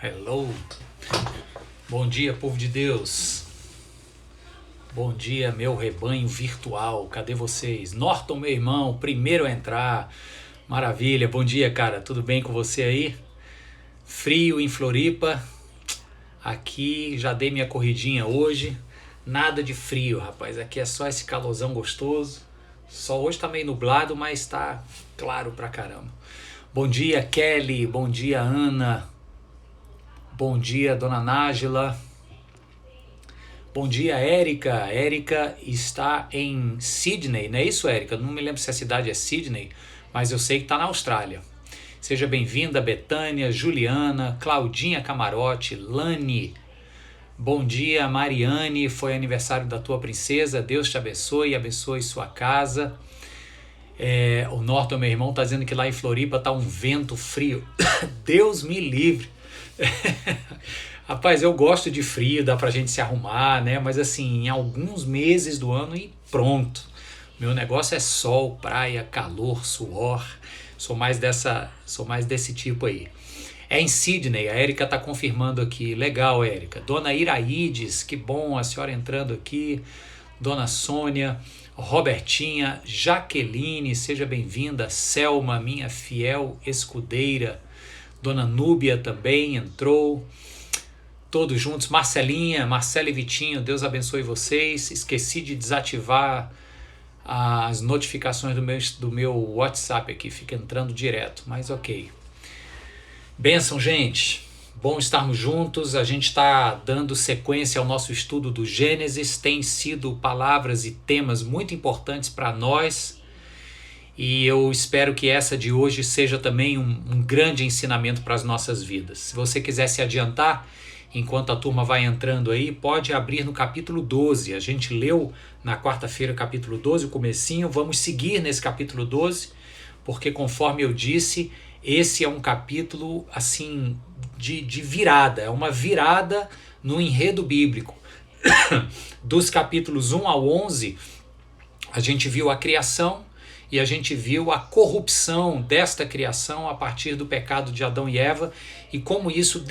Hello. Bom dia, povo de Deus. Bom dia, meu rebanho virtual. Cadê vocês? Norton, meu irmão, primeiro a entrar. Maravilha. Bom dia, cara. Tudo bem com você aí? Frio em Floripa. Aqui já dei minha corridinha hoje. Nada de frio, rapaz. Aqui é só esse calorzão gostoso. Só hoje tá meio nublado, mas tá claro pra caramba. Bom dia, Kelly. Bom dia, Ana. Bom dia, dona Nájila. Bom dia, Érica. Érica está em Sydney, não é isso, Érica? Não me lembro se a cidade é Sydney, mas eu sei que está na Austrália. Seja bem-vinda, Betânia, Juliana, Claudinha Camarote, Lani. Bom dia, Mariane. Foi aniversário da tua princesa. Deus te abençoe e abençoe sua casa. O Norton, meu irmão, está dizendo que lá em Floripa está um vento frio. Deus me livre. Rapaz, eu gosto de frio, dá pra gente se arrumar, né? Mas assim, em alguns meses do ano e pronto. Meu negócio é sol, praia, calor, suor. Sou mais desse tipo aí. É em Sydney, a Érica tá confirmando aqui. Legal, Érica. Dona Iraides, que bom a senhora entrando aqui. Dona Sônia, Robertinha, Jaqueline, seja bem-vinda. Selma, minha fiel escudeira. Dona Núbia também entrou. Todos juntos. Marcelinha, Marcela e Vitinho, Deus abençoe vocês. Esqueci de desativar as notificações do meu WhatsApp aqui. Fica entrando direto, mas ok. Bênção, gente. Bom estarmos juntos. A gente está dando sequência ao nosso estudo do Gênesis. Tem sido palavras e temas muito importantes para nós. E eu espero que essa de hoje seja também um grande ensinamento para as nossas vidas. Se você quiser se adiantar, enquanto a turma vai entrando aí, pode abrir no capítulo 12. A gente leu na quarta-feira o capítulo 12, o comecinho. Vamos seguir nesse capítulo 12, porque conforme eu disse, esse é um capítulo assim de virada. É uma virada no enredo bíblico. Dos capítulos 1 ao 11, a gente viu a criação, e a gente viu a corrupção desta criação a partir do pecado de Adão e Eva e como isso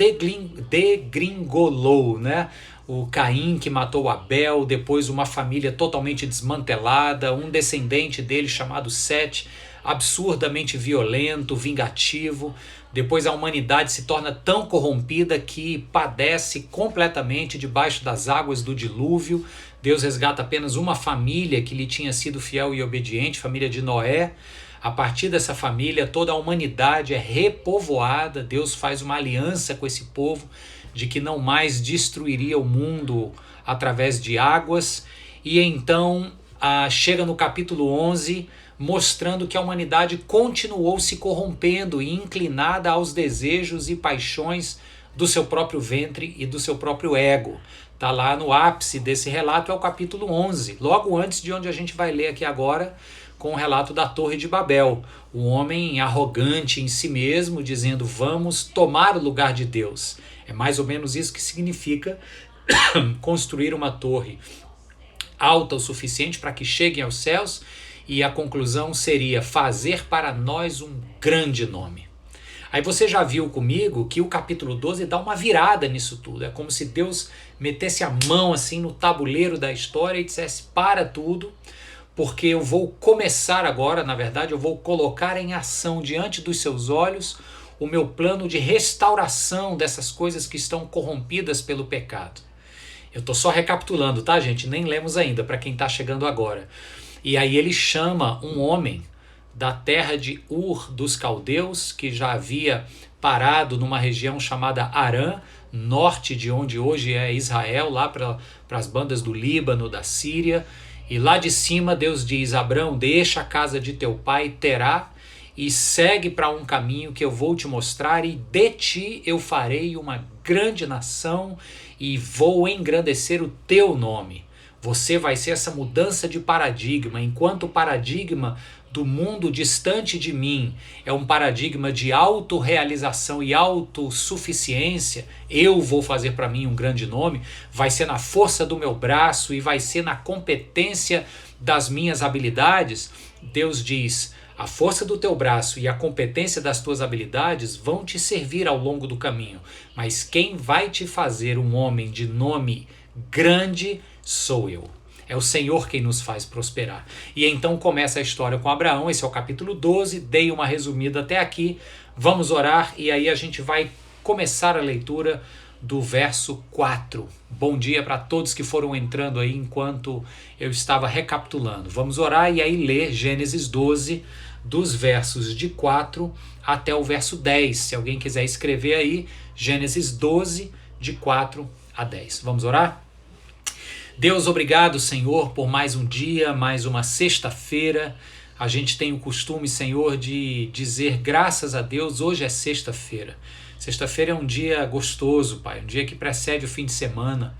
degringolou, né? O Caim que matou Abel, depois uma família totalmente desmantelada, um descendente dele chamado Sete, absurdamente violento, vingativo. Depois a humanidade se torna tão corrompida que padece completamente debaixo das águas do dilúvio. Deus resgata apenas uma família que lhe tinha sido fiel e obediente, família de Noé. A partir dessa família, toda a humanidade é repovoada. Deus faz uma aliança com esse povo de que não mais destruiria o mundo através de águas. E então chega no capítulo 11, mostrando que a humanidade continuou se corrompendo e inclinada aos desejos e paixões do seu próprio ventre e do seu próprio ego. Está lá no ápice desse relato, é o capítulo 11, logo antes de onde a gente vai ler aqui agora, com o relato da Torre de Babel. O homem arrogante em si mesmo, dizendo, vamos tomar o lugar de Deus. É mais ou menos isso que significa construir uma torre alta o suficiente para que cheguem aos céus, e a conclusão seria fazer para nós um grande nome. Aí você já viu comigo que o capítulo 12 dá uma virada nisso tudo. É como se Deus metesse a mão assim no tabuleiro da história e dissesse, para tudo, porque eu vou começar agora, na verdade, eu vou colocar em ação diante dos seus olhos o meu plano de restauração dessas coisas que estão corrompidas pelo pecado. Eu estou só recapitulando, tá, gente? Nem lemos ainda, para quem está chegando agora. E aí ele chama um homem da terra de Ur dos Caldeus, que já havia parado numa região chamada Arã, norte de onde hoje é Israel, lá para as bandas do Líbano, da Síria. E lá de cima Deus diz, Abrão, deixa a casa de teu pai Terá e segue para um caminho que eu vou te mostrar, e de ti eu farei uma grande nação e vou engrandecer o teu nome. Você vai ser essa mudança de paradigma, enquanto o paradigma do mundo distante de mim é um paradigma de autorrealização e autossuficiência, eu vou fazer para mim um grande nome, vai ser na força do meu braço e vai ser na competência das minhas habilidades. Deus diz, A força do teu braço e a competência das tuas habilidades vão te servir ao longo do caminho, mas quem vai te fazer um homem de nome grande sou eu. É o Senhor quem nos faz prosperar. E então começa a história com Abraão, esse é o capítulo 12, dei uma resumida até aqui, vamos orar e aí a gente vai começar a leitura do verso 4. Bom dia para todos que foram entrando aí enquanto eu estava recapitulando. Vamos orar e aí ler Gênesis 12, dos versos de 4 até o verso 10. Se alguém quiser escrever aí, Gênesis 12, de 4 a 10. Vamos orar? Deus, obrigado, Senhor, por mais um dia, mais uma sexta-feira. A gente tem o costume, Senhor, de dizer graças a Deus, hoje é sexta-feira. Sexta-feira é um dia gostoso, Pai, um dia que precede o fim de semana,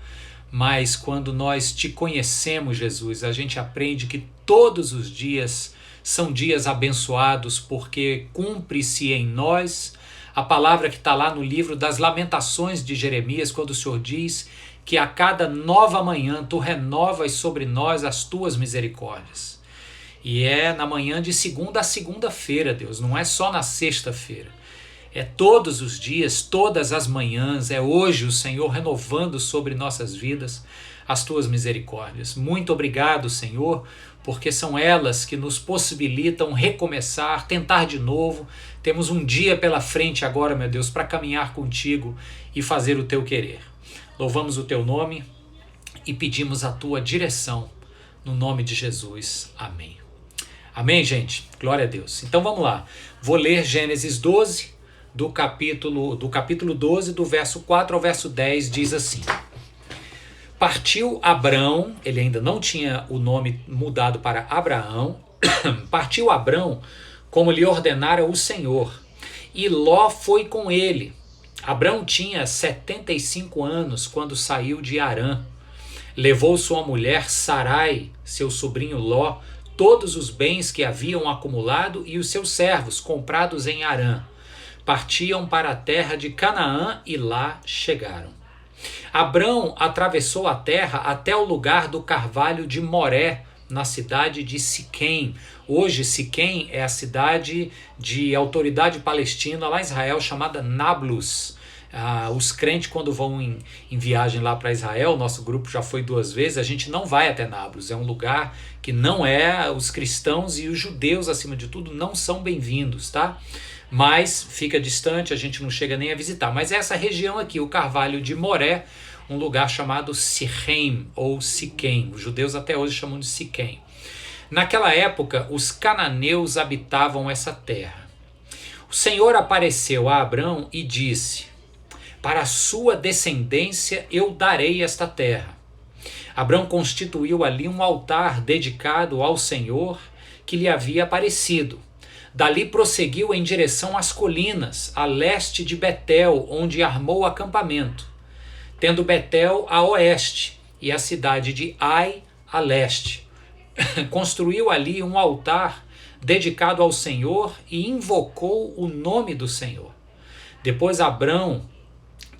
mas quando nós te conhecemos, Jesus, a gente aprende que todos os dias são dias abençoados, porque cumpre-se em nós a palavra que está lá no livro das Lamentações de Jeremias, quando o Senhor diz que a cada nova manhã tu renovas sobre nós as tuas misericórdias. E é na manhã de segunda a segunda-feira, Deus, não é só na sexta-feira. É todos os dias, todas as manhãs, é hoje o Senhor renovando sobre nossas vidas as tuas misericórdias. Muito obrigado, Senhor, porque são elas que nos possibilitam recomeçar, tentar de novo. Temos um dia pela frente agora, meu Deus, para caminhar contigo e fazer o teu querer. Louvamos o teu nome e pedimos a tua direção no nome de Jesus. Amém. Amém, gente? Glória a Deus. Então vamos lá. Vou ler Gênesis 12, do capítulo 12, do verso 4 ao verso 10, diz assim: Partiu Abrão, ele ainda não tinha o nome mudado para Abraão, partiu Abrão como lhe ordenara o Senhor, e Ló foi com ele. Abrão tinha 75 anos quando saiu de Harã. Levou sua mulher Sarai, seu sobrinho Ló, todos os bens que haviam acumulado e os seus servos comprados em Harã. Partiam para a terra de Canaã e lá chegaram. Abrão atravessou a terra até o lugar do carvalho de Moré, na cidade de Siquém. Hoje Siquém é a cidade de autoridade palestina lá em Israel chamada Nablus. Os crentes, quando vão em viagem lá para Israel, nosso grupo já foi 2 vezes, a gente não vai até Nablus. É um lugar que não é, os cristãos e os judeus, acima de tudo, não são bem-vindos, tá? Mas fica distante, a gente não chega nem a visitar. Mas essa região aqui, o Carvalho de Moré, um lugar chamado Sichem ou Siquém. Os judeus até hoje chamam de Siquém. Naquela época, os cananeus habitavam essa terra. O Senhor apareceu a Abrão e disse: Para a sua descendência eu darei esta terra. Abrão constituiu ali um altar dedicado ao Senhor que lhe havia aparecido. Dali prosseguiu em direção às colinas, a leste de Betel, onde armou acampamento, tendo Betel a oeste e a cidade de Ai a leste. Construiu ali um altar dedicado ao Senhor e invocou o nome do Senhor. Depois Abrão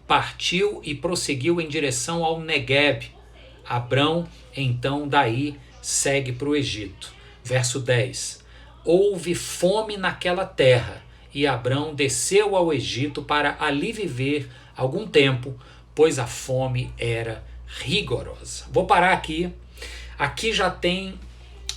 partiu e prosseguiu em direção ao Negueb. Abrão, então, daí segue para o Egito. Verso 10. Houve fome naquela terra, e Abrão desceu ao Egito para ali viver algum tempo, pois a fome era rigorosa. Vou parar aqui. Aqui já tem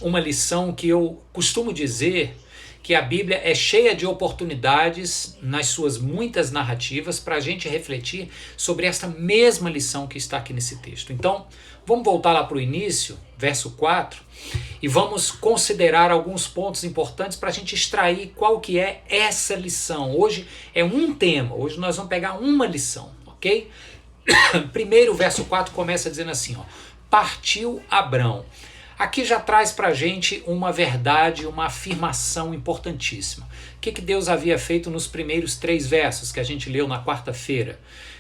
uma lição que eu costumo dizer que a Bíblia é cheia de oportunidades nas suas muitas narrativas para a gente refletir sobre esta mesma lição que está aqui nesse texto. Então, vamos voltar lá para o início, verso 4, e vamos considerar alguns pontos importantes para a gente extrair qual que é essa lição. Hoje é um tema, hoje nós vamos pegar uma lição, ok? Primeiro, o verso 4 começa dizendo assim, ó, partiu Abrão. Aqui já traz para a gente uma verdade, uma afirmação importantíssima. O que Deus havia feito nos primeiros 3 versos que a gente leu na quarta-feira?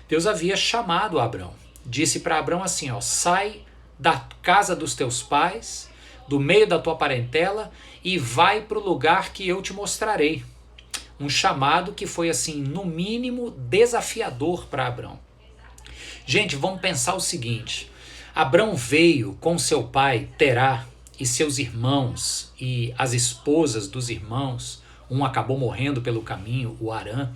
Deus havia chamado Abrão. Disse para Abrão assim, ó, sai da casa dos teus pais, do meio da tua parentela e vai para o lugar que eu te mostrarei. Um chamado que foi assim, no mínimo, desafiador para Abrão. Gente, vamos pensar o seguinte. Abrão veio com seu pai, Terá, e seus irmãos e as esposas dos irmãos, um acabou morrendo pelo caminho, o Harã.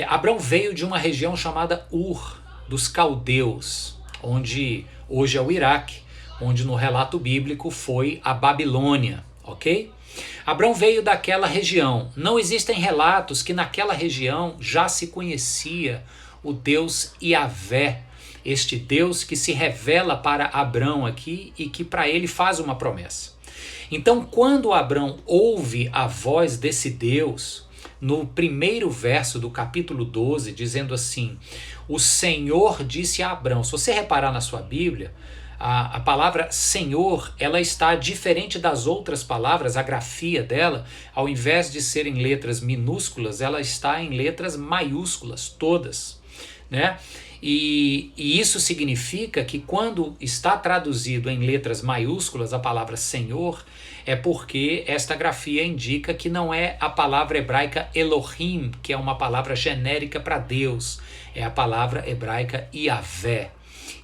Abrão veio de uma região chamada Ur, dos caldeus, onde hoje é o Iraque, onde no relato bíblico foi a Babilônia, ok? Abrão veio daquela região. Não existem relatos que naquela região já se conhecia o Deus Yahvé, este Deus que se revela para Abrão aqui e que para ele faz uma promessa. Então, quando Abrão ouve a voz desse Deus, no primeiro verso do capítulo 12, dizendo assim: o Senhor disse a Abrão. Se você reparar na sua Bíblia, a palavra Senhor, ela está diferente das outras palavras, a grafia dela, ao invés de ser em letras minúsculas, ela está em letras maiúsculas, todas, né? E isso significa que quando está traduzido em letras maiúsculas a palavra Senhor, é porque esta grafia indica que não é a palavra hebraica Elohim, que é uma palavra genérica para Deus, é a palavra hebraica Yahvé,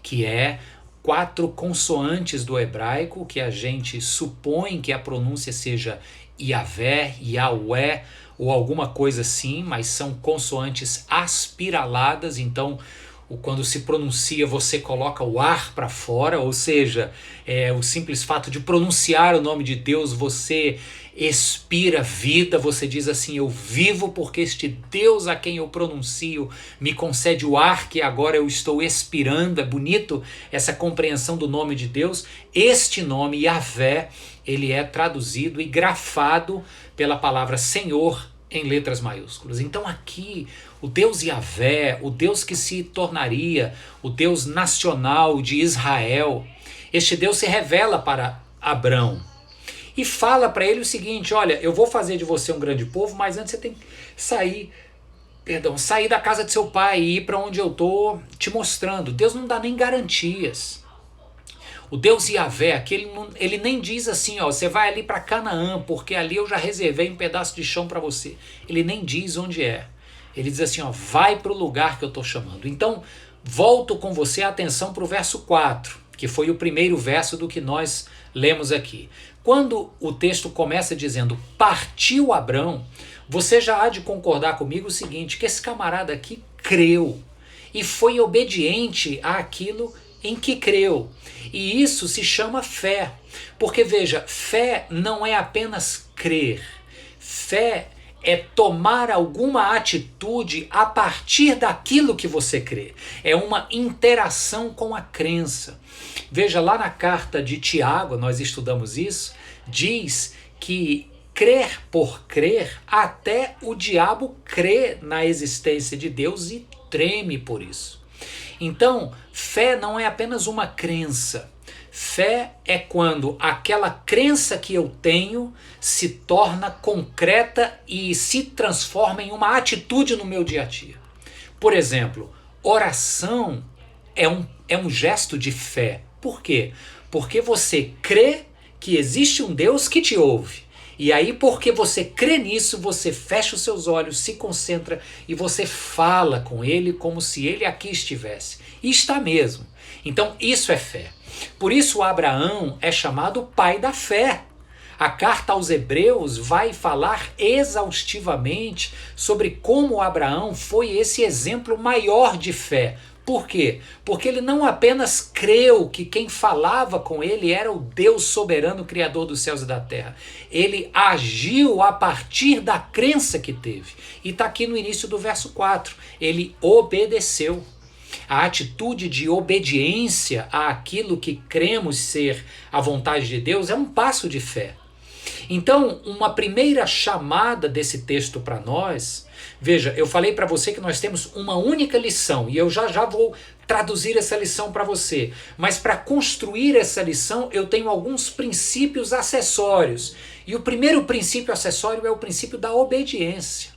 que é 4 consoantes do hebraico, que a gente supõe que a pronúncia seja Yahvé, Yahweh, ou alguma coisa assim, mas são consoantes aspiraladas, então quando se pronuncia você coloca o ar para fora, ou seja, o simples fato de pronunciar o nome de Deus, você expira vida, você diz assim: eu vivo porque este Deus a quem eu pronuncio me concede o ar que agora eu estou expirando. É bonito essa compreensão do nome de Deus. Este nome, Yahvé, ele é traduzido e grafado pela palavra Senhor em letras maiúsculas. Então aqui, o Deus Yahvé, o Deus que se tornaria o Deus nacional de Israel, este Deus se revela para Abrão e fala para ele o seguinte: olha, eu vou fazer de você um grande povo, mas antes você tem que sair da casa de seu pai e ir para onde eu estou te mostrando. Deus não dá nem garantias. O Deus Yahvé, aqui, ele nem diz assim: ó, você vai ali para Canaã, porque ali eu já reservei um pedaço de chão para você. Ele nem diz onde é. Ele diz assim: ó, vai para o lugar que eu estou chamando. Então, volto com você a atenção para o verso 4, que foi o primeiro verso do que nós lemos aqui. Quando o texto começa dizendo partiu Abrão, você já há de concordar comigo o seguinte, que esse camarada aqui creu e foi obediente àquilo em que creu. E isso se chama fé. Porque veja, fé não é apenas crer. Fé é tomar alguma atitude a partir daquilo que você crê. É uma interação com a crença. Veja, lá na carta de Tiago, nós estudamos isso, diz que crer por crer, até o diabo crê na existência de Deus e treme por isso. Então, fé não é apenas uma crença. Fé é quando aquela crença que eu tenho se torna concreta e se transforma em uma atitude no meu dia a dia. Por exemplo, oração é um gesto de fé. Por quê? Porque você crê que existe um Deus que te ouve. E aí, porque você crê nisso, você fecha os seus olhos, se concentra e você fala com ele como se ele aqui estivesse. E está mesmo. Então, isso é fé. Por isso, Abraão é chamado pai da fé. A carta aos Hebreus vai falar exaustivamente sobre como Abraão foi esse exemplo maior de fé. Por quê? Porque ele não apenas creu que quem falava com ele era o Deus soberano, criador dos céus e da terra. Ele agiu a partir da crença que teve. E está aqui no início do verso 4. Ele obedeceu. A atitude de obediência àquilo que cremos ser a vontade de Deus é um passo de fé. Então, uma primeira chamada desse texto para nós, veja, eu falei para você que nós temos uma única lição, e eu já vou traduzir essa lição para você, mas para construir essa lição eu tenho alguns princípios acessórios, e o primeiro princípio acessório é o princípio da obediência.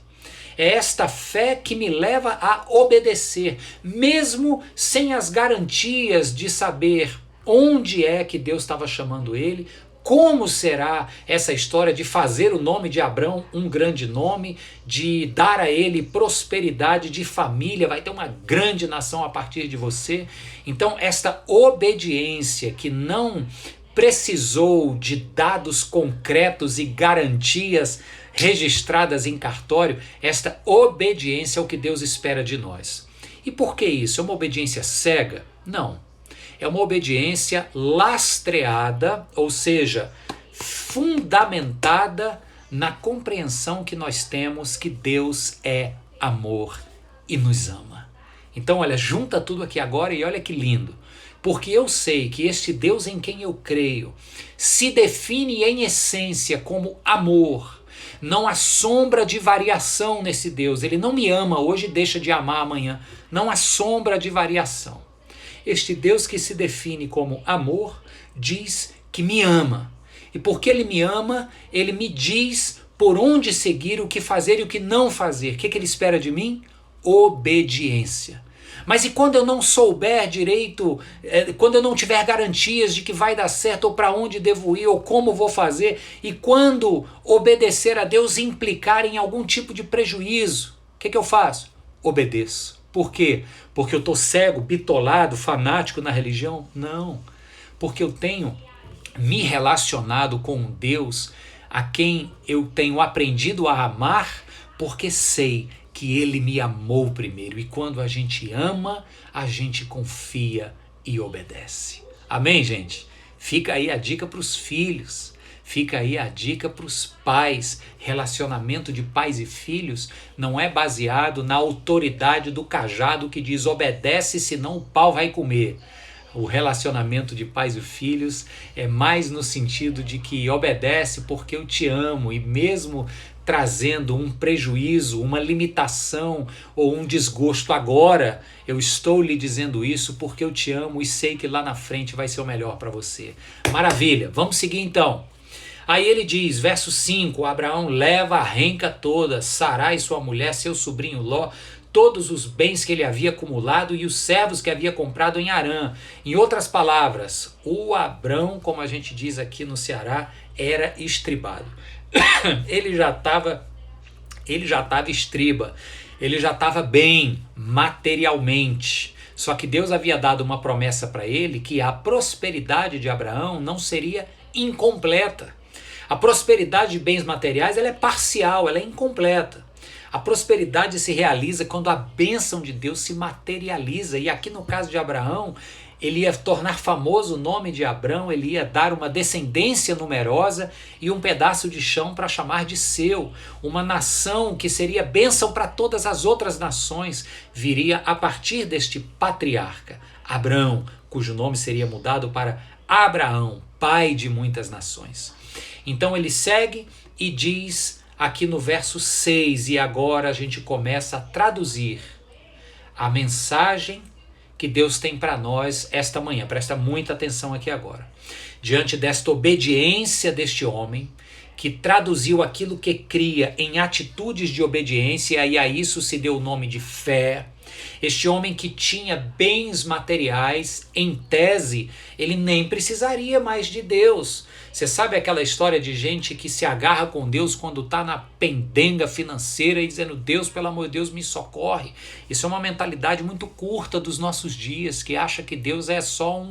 É esta fé que me leva a obedecer, mesmo sem as garantias de saber onde é que Deus estava chamando ele, como será essa história de fazer o nome de Abrão um grande nome, de dar a ele prosperidade de família, vai ter uma grande nação a partir de você. Então, esta obediência que não precisou de dados concretos e garantias registradas em cartório. Esta obediência é o que Deus espera de nós. E por que isso? É uma obediência cega? Não. É uma obediência lastreada, ou seja, fundamentada na compreensão que nós temos que Deus é amor e nos ama. Então, olha, junta tudo aqui agora e olha que lindo. Porque eu sei que este Deus em quem eu creio se define em essência como amor. Não há sombra de variação nesse Deus. Ele não me ama hoje e deixa de amar amanhã. Não há sombra de variação. Este Deus que se define como amor diz que me ama. E porque ele me ama, ele me diz por onde seguir, o que fazer e o que não fazer. O que ele espera de mim? Obediência. Mas e quando eu não souber direito, quando eu não tiver garantias de que vai dar certo, ou para onde devo ir, ou como vou fazer, e quando obedecer a Deus implicar em algum tipo de prejuízo, o que eu faço? Obedeço. Por quê? Porque eu estou cego, bitolado, fanático na religião? Não. Porque eu tenho me relacionado com um Deus a quem eu tenho aprendido a amar, porque sei que ele me amou primeiro. E quando a gente ama, a gente confia e obedece. Amém, gente? Fica aí a dica para os filhos. Fica aí a dica para os pais. Relacionamento de pais e filhos não é baseado na autoridade do cajado que diz obedece, senão o pau vai comer. O relacionamento de pais e filhos é mais no sentido de que obedece porque eu te amo, e mesmo trazendo um prejuízo, uma limitação ou um desgosto agora, eu estou lhe dizendo isso porque eu te amo e sei que lá na frente vai ser o melhor para você. Maravilha, vamos seguir então. Aí ele diz, verso 5, Abraão leva a renca toda, Sarai sua mulher, seu sobrinho Ló, todos os bens que ele havia acumulado e os servos que havia comprado em Harã. Em outras palavras, o Abrão, como a gente diz aqui no Ceará, era estribado. Ele já estava estriba, ele já estava bem materialmente. Só que Deus havia dado uma promessa para ele que a prosperidade de Abraão não seria incompleta. A prosperidade de bens materiais ela é parcial, ela é incompleta. A prosperidade se realiza quando a bênção de Deus se materializa. E aqui no caso de Abraão, ele ia tornar famoso o nome de Abrão, ele ia dar uma descendência numerosa e um pedaço de chão para chamar de seu. Uma nação que seria bênção para todas as outras nações viria a partir deste patriarca, Abrão, cujo nome seria mudado para Abraão, pai de muitas nações. Então ele segue e diz aqui no verso 6, e agora a gente começa a traduzir a mensagem que Deus tem para nós esta manhã. Presta muita atenção aqui agora. Diante desta obediência deste homem, que traduziu aquilo que cria em atitudes de obediência, e a isso se deu o nome de fé. Este homem que tinha bens materiais, em tese, ele nem precisaria mais de Deus. Você sabe aquela história de gente que se agarra com Deus quando está na pendenga financeira e dizendo, Deus, pelo amor de Deus, me socorre. Isso é uma mentalidade muito curta dos nossos dias, que acha que Deus é só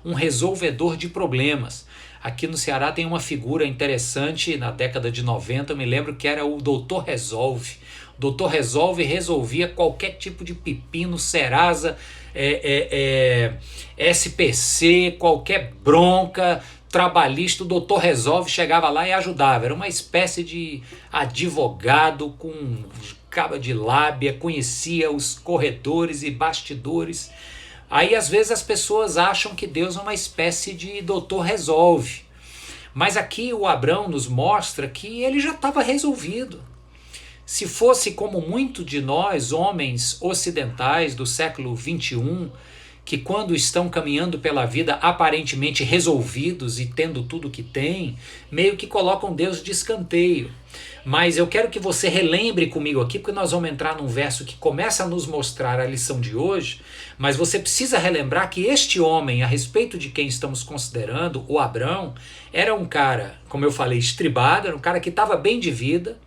um resolvedor de problemas. Aqui no Ceará tem uma figura interessante, na década de 90, eu me lembro que era o Doutor Resolve. O Doutor Resolve resolvia qualquer tipo de pepino, Serasa, SPC, qualquer bronca trabalhista, o Doutor Resolve chegava lá e ajudava. Era uma espécie de advogado com cabo de lábia, conhecia os corredores e bastidores. Aí às vezes as pessoas acham que Deus é uma espécie de Doutor Resolve. Mas aqui o Abrão nos mostra que ele já estava resolvido. Se fosse como muito de nós, homens ocidentais do século 21, que quando estão caminhando pela vida aparentemente resolvidos e tendo tudo que têm, meio que colocam Deus de escanteio. Mas eu quero que você relembre comigo aqui, porque nós vamos entrar num verso que começa a nos mostrar a lição de hoje, mas você precisa relembrar que este homem, a respeito de quem estamos considerando, o Abrão, era um cara, como eu falei, estribado, era um cara que estava bem de vida,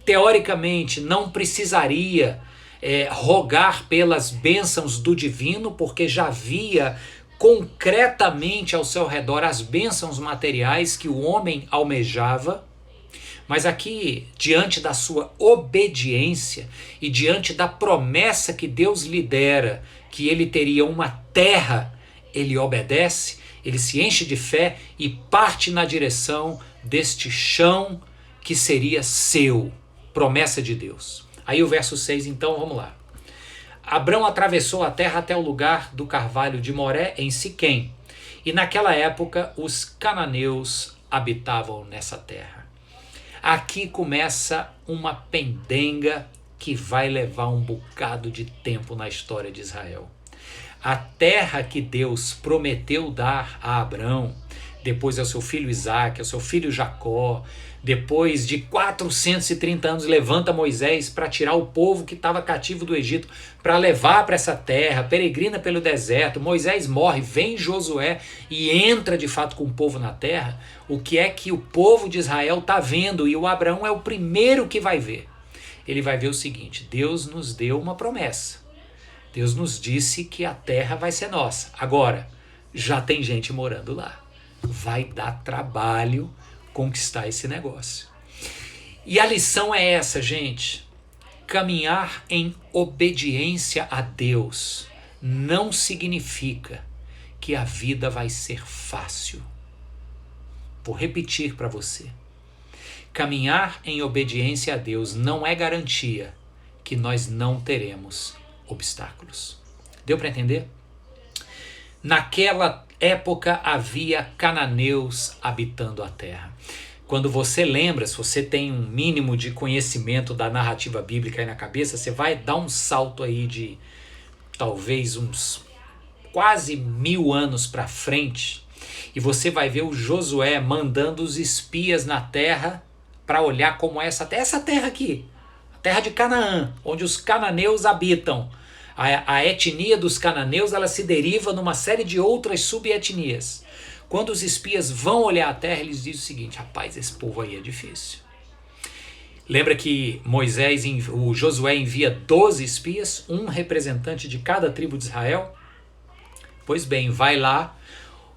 teoricamente não precisaria rogar pelas bênçãos do divino, porque já havia concretamente ao seu redor as bênçãos materiais que o homem almejava, mas aqui, diante da sua obediência e diante da promessa que Deus lhe dera, que ele teria uma terra, ele obedece, ele se enche de fé e parte na direção deste chão que seria seu, promessa de Deus. Aí o verso 6, então, vamos lá. Abrão atravessou a terra até o lugar do carvalho de Moré, em Siquém, e naquela época os cananeus habitavam nessa terra. Aqui começa uma pendenga que vai levar um bocado de tempo na história de Israel. A terra que Deus prometeu dar a Abrão, depois ao seu filho Isaque, ao seu filho Jacó, depois de 430 anos levanta Moisés para tirar o povo que estava cativo do Egito, para levar para essa terra, peregrina pelo deserto, Moisés morre, vem Josué e entra de fato com o povo na terra. O que é que o povo de Israel está vendo, e o Abraão é o primeiro que vai ver. Ele vai ver o seguinte: Deus nos deu uma promessa, Deus nos disse que a terra vai ser nossa, agora já tem gente morando lá, vai dar trabalho conquistar esse negócio. E a lição é essa, gente: caminhar em obediência a Deus não significa que a vida vai ser fácil. Vou repetir para você. Caminhar em obediência a Deus não é garantia que nós não teremos obstáculos. Deu para entender? Naquela época havia cananeus habitando a terra. Quando você lembra, se você tem um mínimo de conhecimento da narrativa bíblica aí na cabeça, você vai dar um salto aí de talvez uns quase 1000 anos para frente, e você vai ver o Josué mandando os espias na terra para olhar como é essa terra aqui, a terra de Canaã, onde os cananeus habitam. A etnia dos cananeus, ela se deriva numa série de outras subetnias. Quando os espias vão olhar a terra, eles dizem o seguinte: rapaz, esse povo aí é difícil. Lembra que o Josué envia 12 espias, um representante de cada tribo de Israel? Pois bem, vai lá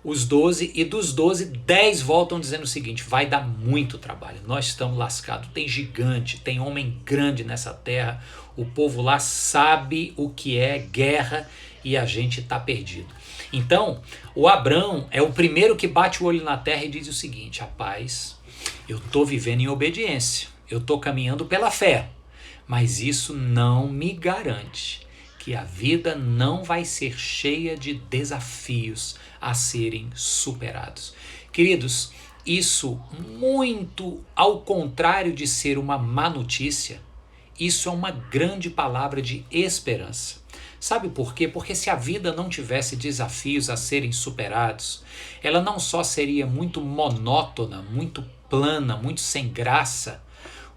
os 12, e dos 12, 10 voltam dizendo o seguinte: vai dar muito trabalho, nós estamos lascados, tem gigante, tem homem grande nessa terra, o povo lá sabe o que é guerra e a gente está perdido. Então, o Abrão é o primeiro que bate o olho na terra e diz o seguinte: rapaz, eu estou vivendo em obediência, eu estou caminhando pela fé, mas isso não me garante que a vida não vai ser cheia de desafios a serem superados. Queridos, isso, muito ao contrário de ser uma má notícia, isso é uma grande palavra de esperança. Sabe por quê? Porque se a vida não tivesse desafios a serem superados, ela não só seria muito monótona, muito plana, muito sem graça,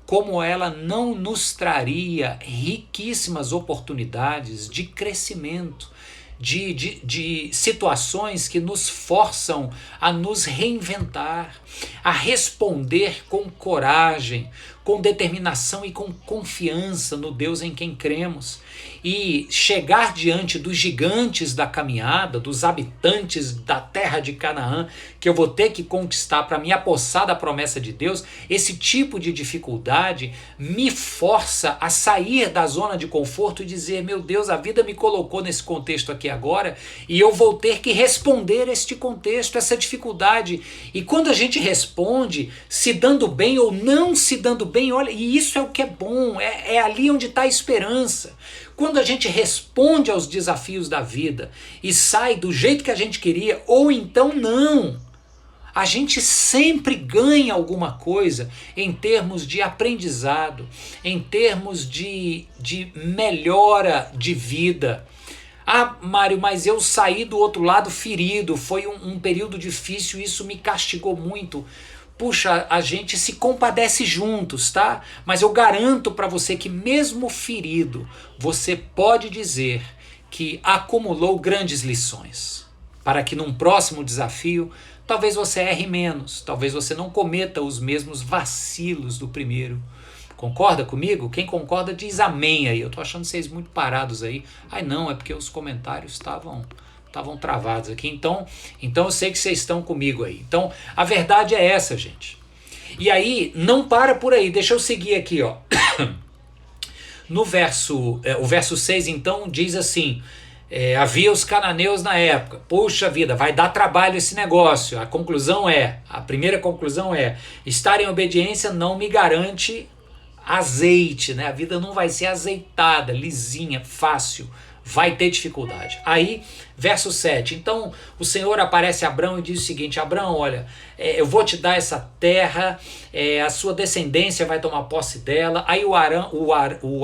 como ela não nos traria riquíssimas oportunidades de crescimento, de situações que nos forçam a nos reinventar, a responder com coragem, com determinação e com confiança no Deus em quem cremos, e chegar diante dos gigantes da caminhada, dos habitantes da terra de Canaã, que eu vou ter que conquistar para me apossar da promessa de Deus. Esse tipo de dificuldade me força a sair da zona de conforto e dizer: meu Deus, a vida me colocou nesse contexto aqui agora e eu vou ter que responder a este contexto, essa dificuldade. E quando a gente responde, se dando bem ou não se dando bem, olha, e isso é o que é bom, é ali onde está a esperança. Quando a gente responde aos desafios da vida e sai do jeito que a gente queria, ou então não, a gente sempre ganha alguma coisa em termos de aprendizado, em termos de melhora de vida. Ah, Mário, mas eu saí do outro lado ferido, foi um período difícil, isso me castigou muito. Puxa, a gente se compadece juntos, tá? Mas eu garanto para você que mesmo ferido, você pode dizer que acumulou grandes lições, para que num próximo desafio, talvez você erre menos, talvez você não cometa os mesmos vacilos do primeiro. Concorda comigo? Quem concorda diz amém aí. Eu tô achando vocês muito parados aí. Ai não, é porque os comentários estavam estavam travados aqui. Então eu sei que vocês estão comigo aí. Então a verdade é essa, gente. E aí não para por aí, deixa eu seguir aqui, ó. No o verso 6 então diz assim: havia os cananeus na época. Puxa vida, vai dar trabalho esse negócio. A primeira conclusão é: estar em obediência não me garante azeite, né? A vida não vai ser azeitada, lisinha, fácil. Vai ter dificuldade. Aí, verso 7. Então, o Senhor aparece a Abrão e diz o seguinte: Abrão, olha, eu vou te dar essa terra, a sua descendência vai tomar posse dela. Aí o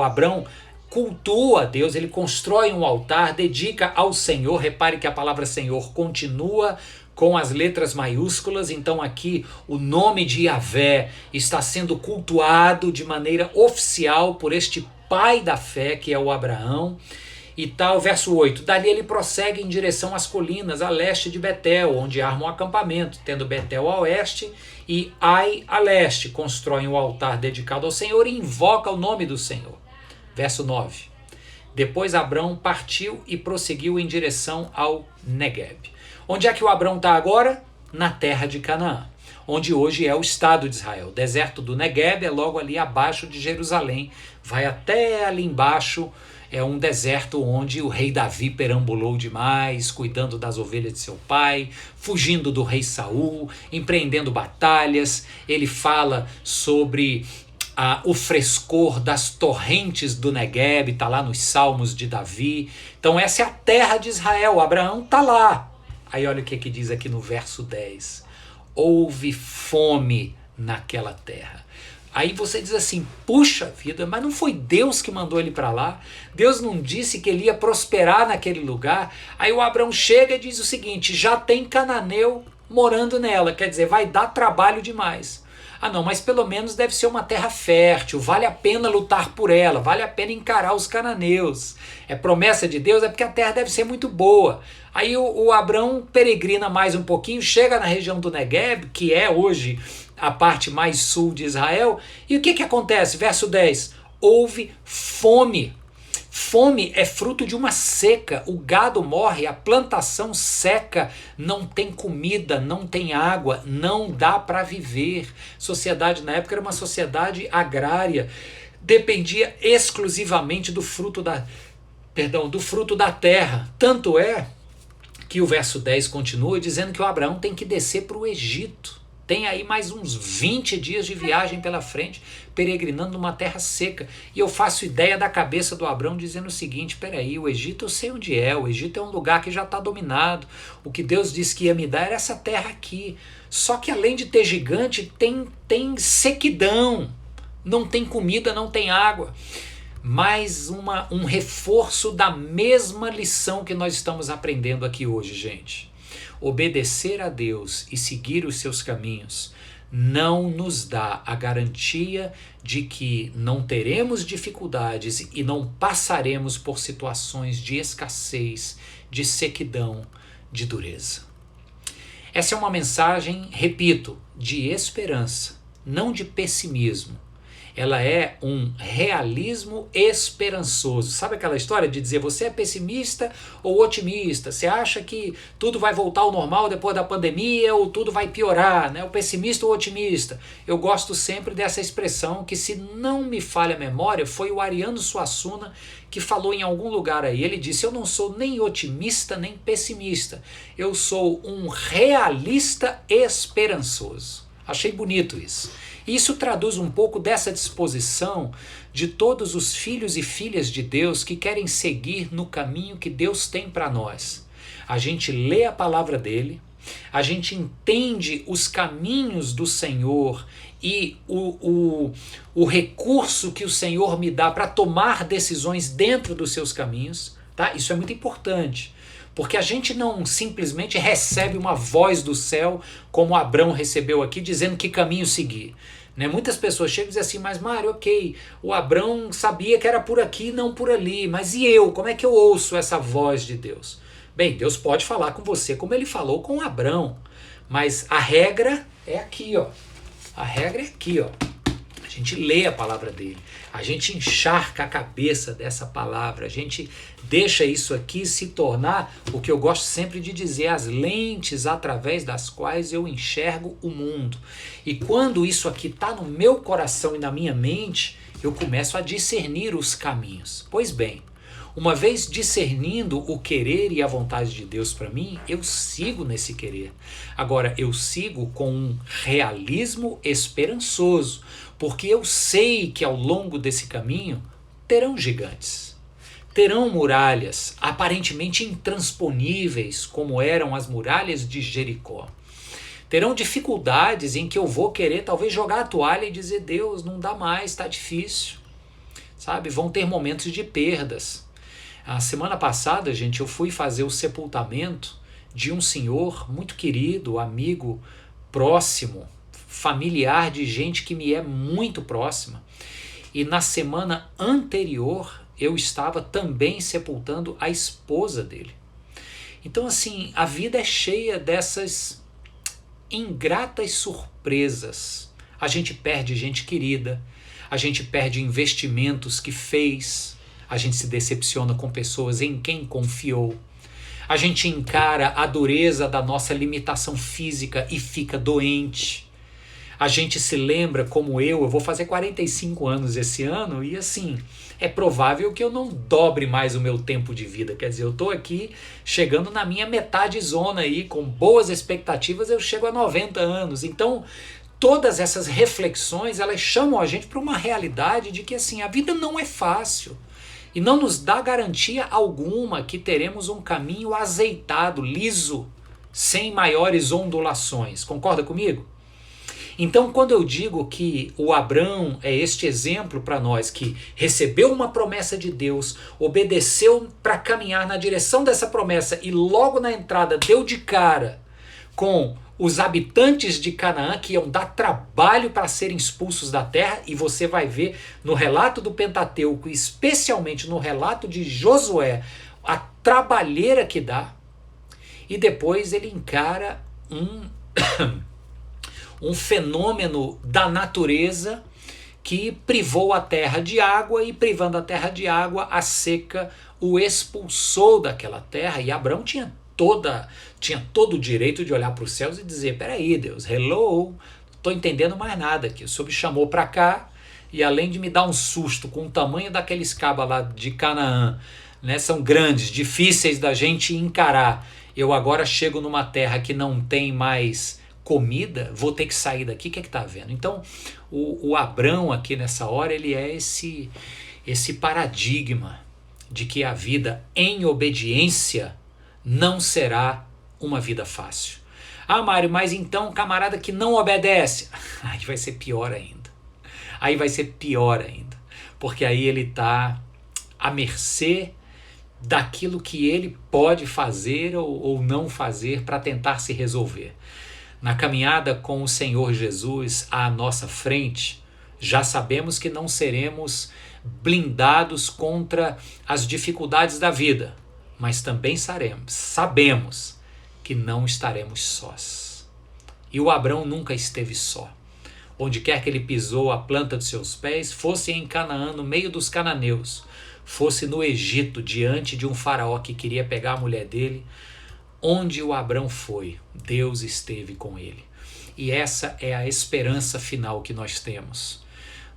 Abrão cultua a Deus, ele constrói um altar, dedica ao Senhor. Repare que a palavra Senhor continua com as letras maiúsculas, então aqui o nome de Yahvé está sendo cultuado de maneira oficial por este pai da fé, que é o Abraão. E tal, verso 8, dali ele prossegue em direção às colinas a leste de Betel, onde arma um acampamento, tendo Betel a oeste e Ai a leste, constrói um altar dedicado ao Senhor e invoca o nome do Senhor. Verso 9, depois Abrão partiu e prosseguiu em direção ao Negueb. Onde é que o Abrão está agora? Na terra de Canaã, onde hoje é o estado de Israel. O deserto do Negueb é logo ali abaixo de Jerusalém, vai até ali embaixo. É um deserto onde o rei Davi perambulou demais, cuidando das ovelhas de seu pai, fugindo do rei Saul, empreendendo batalhas. Ele fala sobre o frescor das torrentes do Negueb, está lá nos Salmos de Davi. Então essa é a terra de Israel, Abraão está lá. Aí olha o que diz aqui no verso 10. Houve fome naquela terra. Aí você diz assim: puxa vida, mas não foi Deus que mandou ele para lá? Deus não disse que ele ia prosperar naquele lugar? Aí o Abrão chega e diz o seguinte: já tem cananeu morando nela, quer dizer, vai dar trabalho demais. Ah não, mas pelo menos deve ser uma terra fértil, vale a pena lutar por ela, vale a pena encarar os cananeus. É promessa de Deus, é porque a terra deve ser muito boa. Aí o Abrão peregrina mais um pouquinho, chega na região do Negueb, que é hoje a parte mais sul de Israel, e o que acontece? Verso 10, houve fome. Fome é fruto de uma seca, o gado morre, a plantação seca, não tem comida, não tem água, não dá para viver. Sociedade na época era uma sociedade agrária, dependia exclusivamente do fruto da terra. Tanto é que o verso 10 continua dizendo que o Abraão tem que descer para o Egito. Tem aí mais uns 20 dias de viagem pela frente, peregrinando numa terra seca. E eu faço ideia da cabeça do Abrão dizendo o seguinte: peraí, o Egito eu sei onde é, o Egito é um lugar que já está dominado. O que Deus disse que ia me dar era essa terra aqui. Só que além de ter gigante, tem sequidão, não tem comida, não tem água. Mais um reforço da mesma lição que nós estamos aprendendo aqui hoje, gente. Obedecer a Deus e seguir os seus caminhos não nos dá a garantia de que não teremos dificuldades e não passaremos por situações de escassez, de sequidão, de dureza. Essa é uma mensagem, repito, de esperança, não de pessimismo. Ela é um realismo esperançoso. Sabe aquela história de dizer você é pessimista ou otimista? Você acha que tudo vai voltar ao normal depois da pandemia ou tudo vai piorar, né? O pessimista ou otimista? Eu gosto sempre dessa expressão que, se não me falha a memória, foi o Ariano Suassuna que falou em algum lugar aí. Ele disse: eu não sou nem otimista nem pessimista. Eu sou um realista esperançoso. Achei bonito isso. Isso traduz um pouco dessa disposição de todos os filhos e filhas de Deus que querem seguir no caminho que Deus tem para nós. A gente lê a palavra dele, a gente entende os caminhos do Senhor e o recurso que o Senhor me dá para tomar decisões dentro dos seus caminhos, tá? Isso é muito importante. Porque a gente não simplesmente recebe uma voz do céu, como Abrão recebeu aqui, dizendo que caminho seguir. Né? Muitas pessoas chegam e dizem assim: mas Mário, ok, o Abrão sabia que era por aqui, não por ali, mas e eu? Como é que eu ouço essa voz de Deus? Bem, Deus pode falar com você como ele falou com Abrão, mas a regra é aqui, ó. A regra é aqui, ó. A gente lê a palavra dele, a gente encharca a cabeça dessa palavra, a gente deixa isso aqui se tornar o que eu gosto sempre de dizer, as lentes através das quais eu enxergo o mundo. E quando isso aqui está no meu coração e na minha mente, eu começo a discernir os caminhos. Pois bem, uma vez discernindo o querer e a vontade de Deus para mim, eu sigo nesse querer. Agora, eu sigo com um realismo esperançoso, porque eu sei que ao longo desse caminho terão gigantes, terão muralhas aparentemente intransponíveis, como eram as muralhas de Jericó. Terão dificuldades em que eu vou querer talvez jogar a toalha e dizer, Deus, não dá mais, está difícil. Sabe? Vão ter momentos de perdas. A semana passada, gente, eu fui fazer o sepultamento de um senhor muito querido, amigo, próximo, familiar de gente que me é muito próxima. E na semana anterior, eu estava também sepultando a esposa dele. Então, assim, a vida é cheia dessas ingratas surpresas. A gente perde gente querida, a gente perde investimentos que fez, a gente se decepciona com pessoas em quem confiou. A gente encara a dureza da nossa limitação física e fica doente. A gente se lembra, como eu vou fazer 45 anos esse ano e assim, é provável que eu não dobre mais o meu tempo de vida. Quer dizer, eu estou aqui chegando na minha metade zona aí, com boas expectativas, eu chego a 90 anos. Então, todas essas reflexões, elas chamam a gente para uma realidade de que assim, a vida não é fácil. E não nos dá garantia alguma que teremos um caminho azeitado, liso, sem maiores ondulações. Concorda comigo? Então, quando eu digo que o Abrão é este exemplo para nós, que recebeu uma promessa de Deus, obedeceu para caminhar na direção dessa promessa e logo na entrada deu de cara com os habitantes de Canaã que iam dar trabalho para serem expulsos da terra, e você vai ver no relato do Pentateuco, especialmente no relato de Josué, a trabalheira que dá, e depois ele encara um fenômeno da natureza que privou a terra de água, e privando a terra de água, a seca o expulsou daquela terra, e Abrão tinha todo o direito de olhar para os céus e dizer, peraí Deus, hello, não estou entendendo mais nada aqui, o Senhor me chamou para cá, e além de me dar um susto com o tamanho daqueles cabas lá de Canaã, né, são grandes, difíceis da gente encarar, eu agora chego numa terra que não tem mais comida, vou ter que sair daqui, o que está havendo? Então, o Abrão aqui nessa hora, ele é esse paradigma de que a vida em obediência não será uma vida fácil. Ah, Mário, mas então camarada que não obedece, aí vai ser pior ainda. Aí vai ser pior ainda, porque aí ele está à mercê daquilo que ele pode fazer ou não fazer para tentar se resolver. Na caminhada com o Senhor Jesus à nossa frente, já sabemos que não seremos blindados contra as dificuldades da vida, mas também sabemos que não estaremos sós. E o Abrão nunca esteve só. Onde quer que ele pisou a planta dos seus pés, fosse em Canaã, no meio dos cananeus, fosse no Egito, diante de um faraó que queria pegar a mulher dele, onde o Abrão foi, Deus esteve com ele. E essa é a esperança final que nós temos.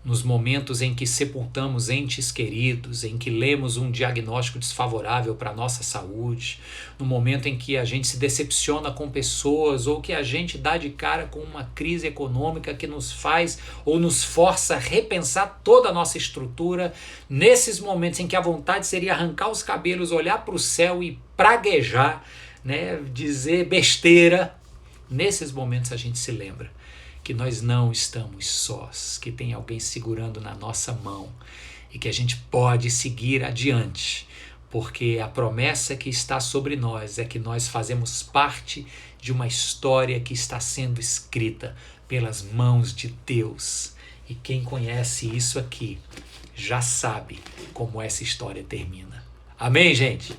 Nos momentos em que sepultamos entes queridos, em que lemos um diagnóstico desfavorável para a nossa saúde, no momento em que a gente se decepciona com pessoas ou que a gente dá de cara com uma crise econômica que nos faz ou nos força a repensar toda a nossa estrutura, nesses momentos em que a vontade seria arrancar os cabelos, olhar para o céu e praguejar, né, dizer besteira, nesses momentos a gente se lembra que nós não estamos sós, que tem alguém segurando na nossa mão e que a gente pode seguir adiante, porque a promessa que está sobre nós é que nós fazemos parte de uma história que está sendo escrita pelas mãos de Deus. E quem conhece isso aqui já sabe como essa história termina. Amém, gente?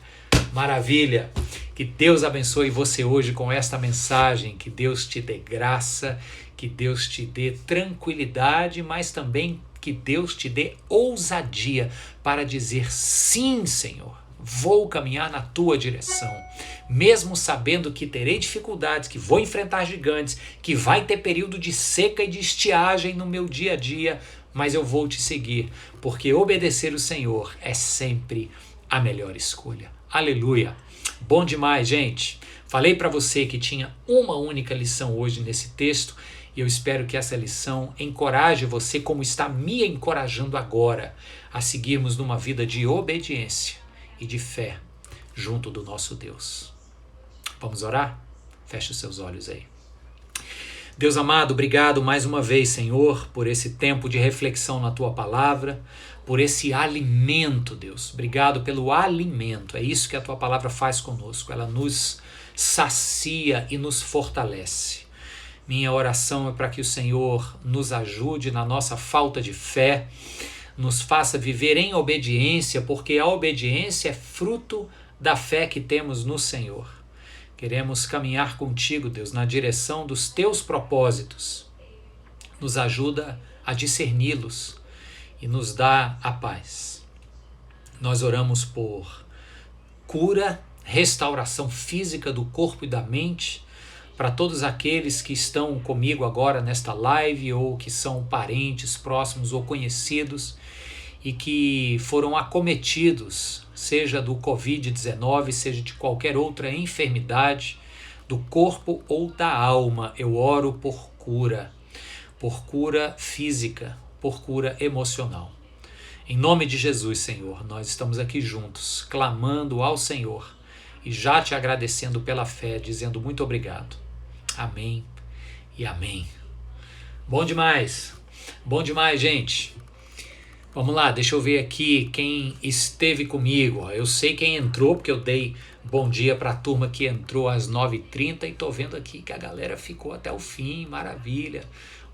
Maravilha! Que Deus abençoe você hoje com esta mensagem, que Deus te dê graça, Que Deus te dê tranquilidade, mas também que Deus te dê ousadia para dizer sim, Senhor. Vou caminhar na tua direção, mesmo sabendo que terei dificuldades, que vou enfrentar gigantes, que vai ter período de seca e de estiagem no meu dia a dia, mas eu vou te seguir, porque obedecer o Senhor é sempre a melhor escolha. Aleluia! Bom demais, gente! Falei para você que tinha uma única lição hoje nesse texto e eu espero que essa lição encoraje você, como está me encorajando agora, a seguirmos numa vida de obediência e de fé junto do nosso Deus. Vamos orar? Feche os seus olhos aí. Deus amado, obrigado mais uma vez, Senhor, por esse tempo de reflexão na Tua Palavra, por esse alimento, Deus. Obrigado pelo alimento. É isso que a Tua Palavra faz conosco. Ela nos sacia e nos fortalece. Minha oração é para que o Senhor nos ajude na nossa falta de fé, nos faça viver em obediência, porque a obediência é fruto da fé que temos no Senhor. Queremos caminhar contigo, Deus, na direção dos teus propósitos. Nos ajuda a discerni-los e nos dá a paz. Nós oramos por cura, restauração física do corpo e da mente, para todos aqueles que estão comigo agora nesta live ou que são parentes próximos ou conhecidos e que foram acometidos, seja do Covid-19, seja de qualquer outra enfermidade, do corpo ou da alma. Eu oro por cura física, por cura emocional. Em nome de Jesus, Senhor, nós estamos aqui juntos, clamando ao Senhor e já te agradecendo pela fé, dizendo muito obrigado. Amém e amém. Bom demais, gente. Vamos lá, deixa eu ver aqui quem esteve comigo. Eu sei quem entrou, porque eu dei bom dia para a turma que entrou às 9h30 e estou vendo aqui que a galera ficou até o fim, maravilha,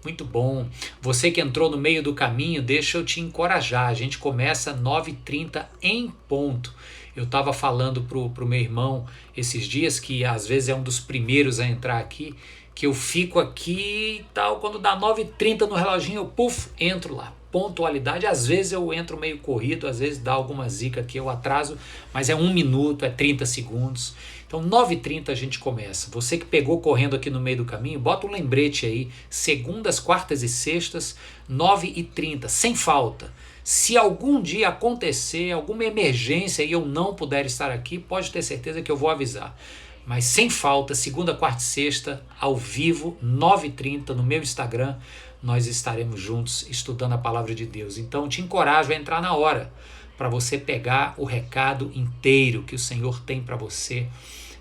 muito bom. Você que entrou no meio do caminho, deixa eu te encorajar, a gente começa 9h30 em ponto. Eu estava falando pro meu irmão esses dias, que às vezes é um dos primeiros a entrar aqui, que eu fico aqui e tal, quando dá 9h30 no reloginho, eu entro lá. Pontualidade, às vezes eu entro meio corrido, às vezes dá alguma zica aqui, eu atraso, mas é 1 minuto, é 30 segundos. Então 9h30 a gente começa. Você que pegou correndo aqui no meio do caminho, bota um lembrete aí, segundas, quartas e sextas, 9h30, sem falta. Se algum dia acontecer alguma emergência e eu não puder estar aqui, pode ter certeza que eu vou avisar. Mas sem falta, segunda, quarta e sexta, ao vivo, 9h30 no meu Instagram, nós estaremos juntos estudando a palavra de Deus. Então te encorajo a entrar na hora, para você pegar o recado inteiro que o Senhor tem para você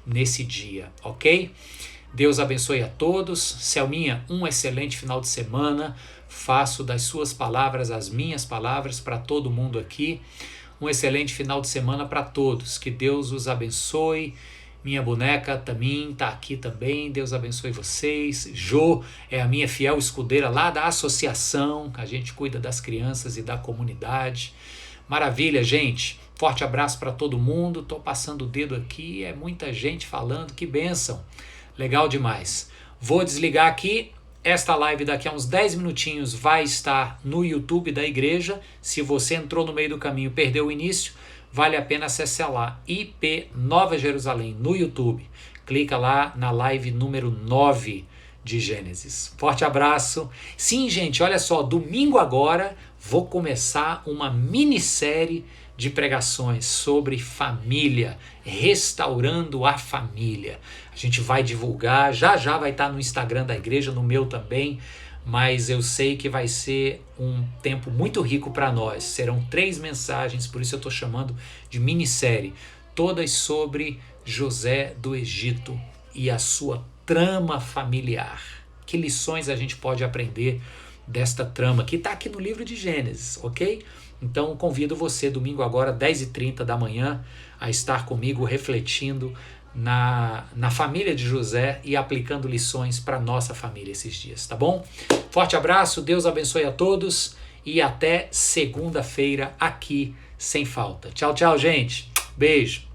nesse dia, ok? Deus abençoe a todos. Selminha, um excelente final de semana. Faço das suas palavras as minhas palavras para todo mundo aqui. Um excelente final de semana para todos. Que Deus os abençoe. Minha boneca também está aqui também. Deus abençoe vocês. Jo é a minha fiel escudeira lá da associação. A gente cuida das crianças e da comunidade. Maravilha, gente. Forte abraço para todo mundo. Estou passando o dedo aqui. É muita gente falando. Que bênção. Legal demais. Vou desligar aqui. Esta live daqui a uns 10 minutinhos vai estar no YouTube da igreja. Se você entrou no meio do caminho e perdeu o início, vale a pena acessar lá, IP Nova Jerusalém, no YouTube. Clica lá na live número 9 de Gênesis. Forte abraço. Sim, gente, olha só, domingo agora vou começar uma minissérie de pregações sobre família, restaurando a família. A gente vai divulgar, já vai estar no Instagram da igreja, no meu também, mas eu sei que vai ser um tempo muito rico para nós. Serão 3 mensagens, por isso eu estou chamando de minissérie, todas sobre José do Egito e a sua trama familiar. Que lições a gente pode aprender desta trama que está aqui no livro de Gênesis, ok? Então convido você domingo agora, 10h30 da manhã, a estar comigo refletindo na família de José e aplicando lições para nossa família esses dias, tá bom? Forte abraço, Deus abençoe a todos e até segunda-feira aqui sem falta. Tchau, tchau, gente. Beijo.